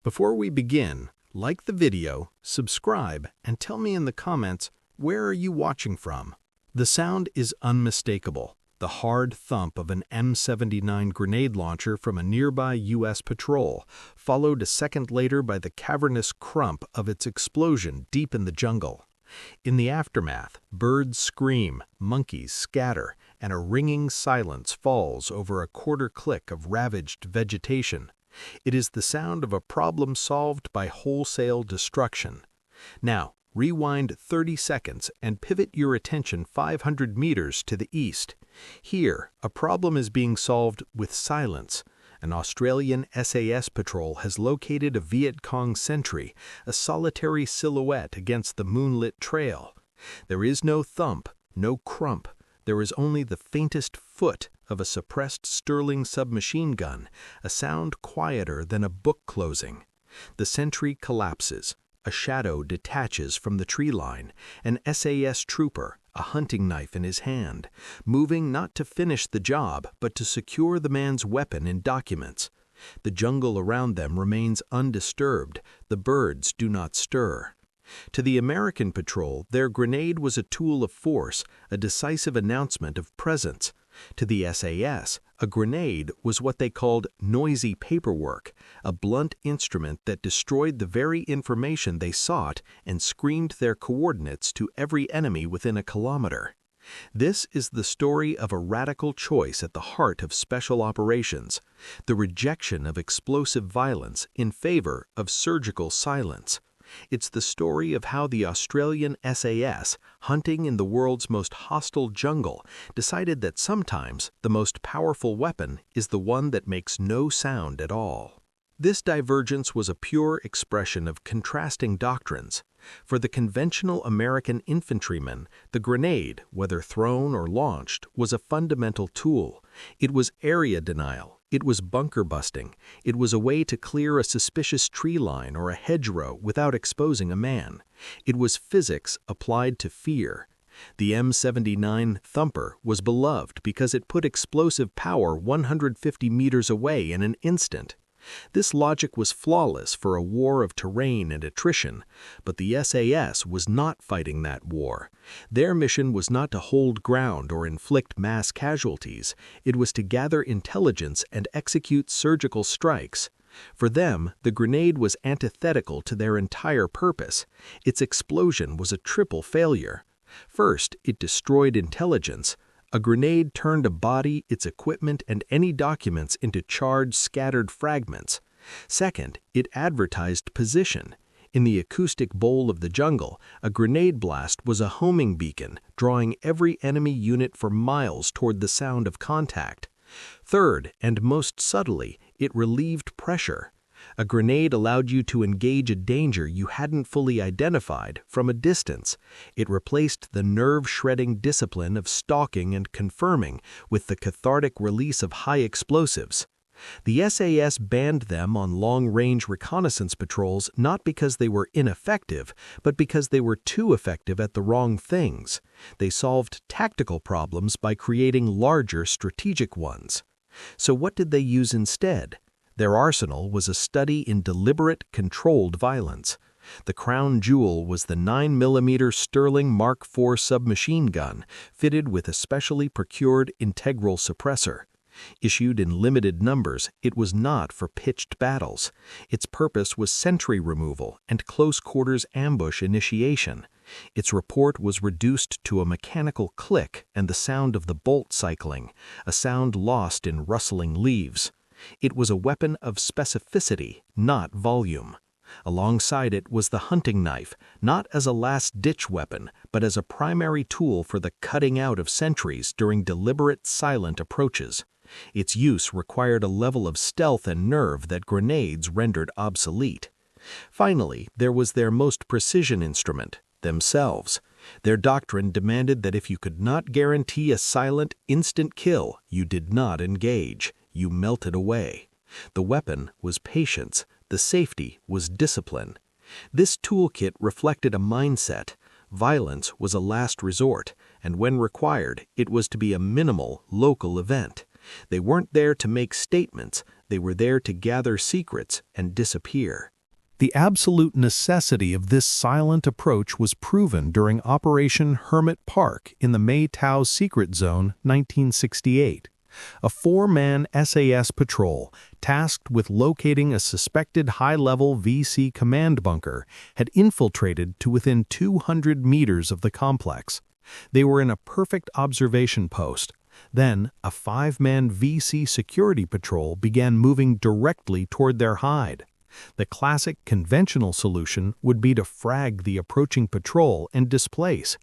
Before we begin, like the video, subscribe, and tell me in the comments, where are you watching from? The sound is unmistakable, the hard thump of an M79 grenade launcher from a nearby U.S. patrol, followed a second later by the cavernous crump of its explosion deep in the jungle. In the aftermath, birds scream, monkeys scatter, and a ringing silence falls over a quarter click of ravaged vegetation. It is the sound of a problem solved by wholesale destruction. Now, rewind 30 seconds and pivot your attention 500 meters to the east. Here, a problem is being solved with silence. An Australian SAS patrol has located a Viet Cong sentry, a solitary silhouette against the moonlit trail. There is no thump, no crump. There is only the faintest foot of a suppressed Sterling submachine gun, a sound quieter than a book closing. The sentry collapses. A shadow detaches from the tree line, an SAS trooper, a hunting knife in his hand, moving not to finish the job but to secure the man's weapon and documents. The jungle around them remains undisturbed. The birds do not stir. To the American patrol, their grenade was a tool of force, a decisive announcement of presence. To the SAS, a grenade was what they called noisy paperwork, a blunt instrument that destroyed the very information they sought and screamed their coordinates to every enemy within a kilometer. This is the story of a radical choice at the heart of special operations, the rejection of explosive violence in favor of surgical silence. It's the story of how the Australian SAS, hunting in the world's most hostile jungle, decided that sometimes the most powerful weapon is the one that makes no sound at all. This divergence was a pure expression of contrasting doctrines. For the conventional American infantryman, the grenade, whether thrown or launched, was a fundamental tool. It was area denial. It was bunker busting. It was a way to clear a suspicious tree line or a hedgerow without exposing a man. It was physics applied to fear. The M79 Thumper was beloved because it put explosive power 150 meters away in an instant. This logic was flawless for a war of terrain and attrition, but the SAS was not fighting that war. Their mission was not to hold ground or inflict mass casualties. It was to gather intelligence and execute surgical strikes. For them, the grenade was antithetical to their entire purpose. Its explosion was a triple failure. First, it destroyed intelligence. A grenade turned a body, its equipment, and any documents into charred, scattered fragments. Second, it advertised position. In the acoustic bowl of the jungle, a grenade blast was a homing beacon, drawing every enemy unit for miles toward the sound of contact. Third, and most subtly, it relieved pressure. A grenade allowed you to engage a danger you hadn't fully identified from a distance. It replaced the nerve-shredding discipline of stalking and confirming with the cathartic release of high explosives. The SAS banned them on long-range reconnaissance patrols not because they were ineffective, but because they were too effective at the wrong things. They solved tactical problems by creating larger strategic ones. So what did they use instead? Their arsenal was a study in deliberate, controlled violence. The crown jewel was the 9mm Sterling Mark IV submachine gun, fitted with a specially procured integral suppressor. Issued in limited numbers, it was not for pitched battles. Its purpose was sentry removal and close-quarters ambush initiation. Its report was reduced to a mechanical click and the sound of the bolt cycling, a sound lost in rustling leaves. It was a weapon of specificity, not volume. Alongside it was the hunting knife, not as a last-ditch weapon, but as a primary tool for the cutting out of sentries during deliberate, silent approaches. Its use required a level of stealth and nerve that grenades rendered obsolete. Finally, there was their most precision instrument, themselves. Their doctrine demanded that if you could not guarantee a silent, instant kill, you did not engage. You melted away. The weapon was patience. The safety was discipline. This toolkit reflected a mindset. Violence was a last resort, and when required, it was to be a minimal, local event. They weren't there to make statements. They were there to gather secrets and disappear. The absolute necessity of this silent approach was proven during Operation Hermit Park in the Maytao Secret Zone, 1968. A four-man SAS patrol, tasked with locating a suspected high-level VC command bunker, had infiltrated to within 200 meters of the complex. They were in a perfect observation post. Then, a five-man VC security patrol began moving directly toward their hide. The classic conventional solution would be to frag the approaching patrol and displace.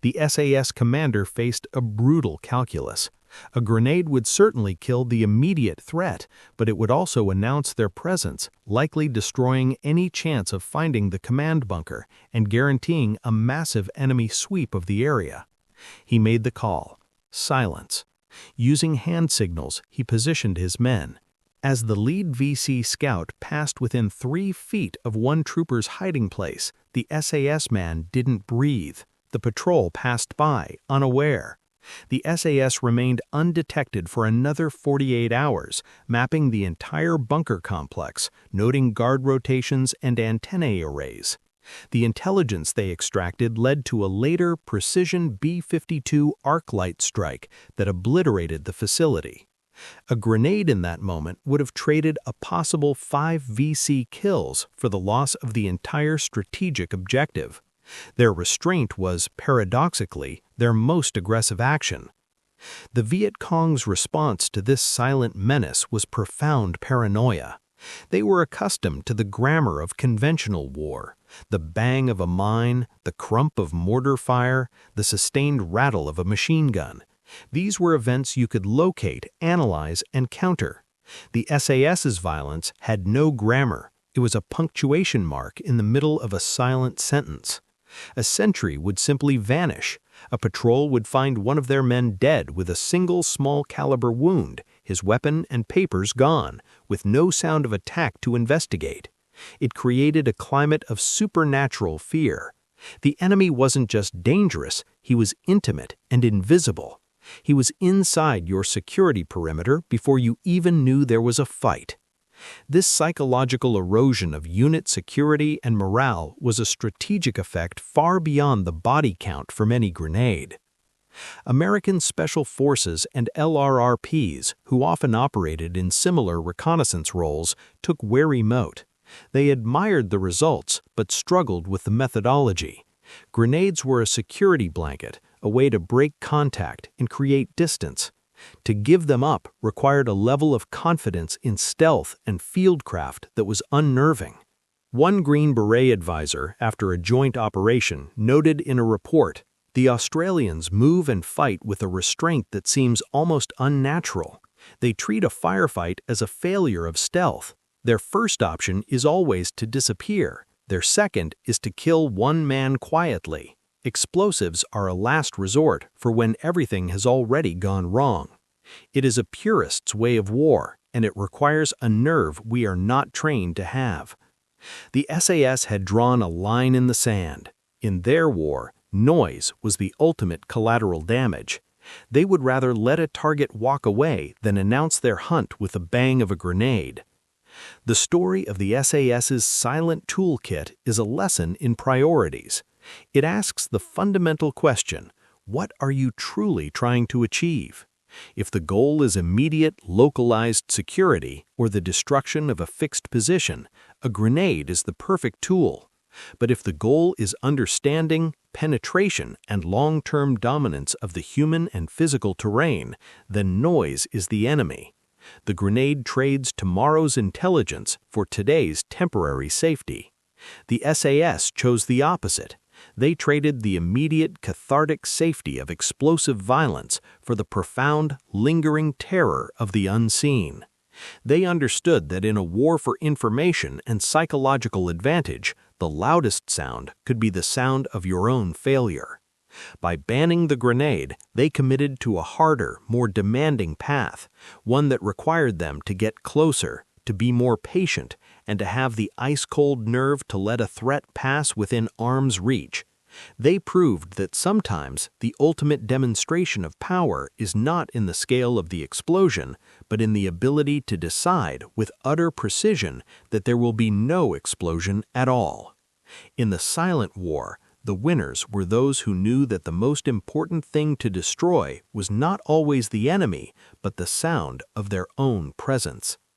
The SAS commander faced a brutal calculus. A grenade would certainly kill the immediate threat, but it would also announce their presence, likely destroying any chance of finding the command bunker and guaranteeing a massive enemy sweep of the area. He made the call. Silence. Using hand signals, he positioned his men. As the lead VC scout passed within 3 feet of one trooper's hiding place, the SAS man didn't breathe. The patrol passed by, unaware. The SAS remained undetected for another 48 hours, mapping the entire bunker complex, noting guard rotations and antennae arrays. The intelligence they extracted led to a later precision B-52 arc light strike that obliterated the facility. A grenade in that moment would have traded a possible 5 VC kills for the loss of the entire strategic objective. Their restraint was, paradoxically, their most aggressive action. The Viet Cong's response to this silent menace was profound paranoia. They were accustomed to the grammar of conventional war, the bang of a mine, the crump of mortar fire, the sustained rattle of a machine gun. These were events you could locate, analyze, and counter. The SAS's violence had no grammar. It was a punctuation mark in the middle of a silent sentence. A sentry would simply vanish. A patrol would find one of their men dead with a single small-caliber wound, his weapon and papers gone, with no sound of attack to investigate. It created a climate of supernatural fear. The enemy wasn't just dangerous, he was intimate and invisible. He was inside your security perimeter before you even knew there was a fight. This psychological erosion of unit security and morale was a strategic effect far beyond the body count from any grenade. American Special Forces and LRRPs, who often operated in similar reconnaissance roles, took wary note. They admired the results, but struggled with the methodology. Grenades were a security blanket, a way to break contact and create distance. To give them up required a level of confidence in stealth and fieldcraft that was unnerving. One Green Beret advisor, after a joint operation, noted in a report, "The Australians move and fight with a restraint that seems almost unnatural. They treat a firefight as a failure of stealth. Their first option is always to disappear. Their second is to kill one man quietly. Explosives are a last resort for when everything has already gone wrong. It is a purist's way of war, and it requires a nerve we are not trained to have." The SAS had drawn a line in the sand. In their war, noise was the ultimate collateral damage. They would rather let a target walk away than announce their hunt with the bang of a grenade. The story of the SAS's silent toolkit is a lesson in priorities. It asks the fundamental question, what are you truly trying to achieve? If the goal is immediate, localized security or the destruction of a fixed position, a grenade is the perfect tool. But if the goal is understanding, penetration, and long-term dominance of the human and physical terrain, then noise is the enemy. The grenade trades tomorrow's intelligence for today's temporary safety. The SAS chose the opposite. They traded the immediate cathartic safety of explosive violence for the profound, lingering terror of the unseen. They understood that in a war for information and psychological advantage, the loudest sound could be the sound of your own failure. By banning the grenade, they committed to a harder, more demanding path, one that required them to get closer, to be more patient, and to have the ice-cold nerve to let a threat pass within arm's reach. They proved that sometimes the ultimate demonstration of power is not in the scale of the explosion, but in the ability to decide with utter precision that there will be no explosion at all. In the silent war, the winners were those who knew that the most important thing to destroy was not always the enemy, but the sound of their own presence.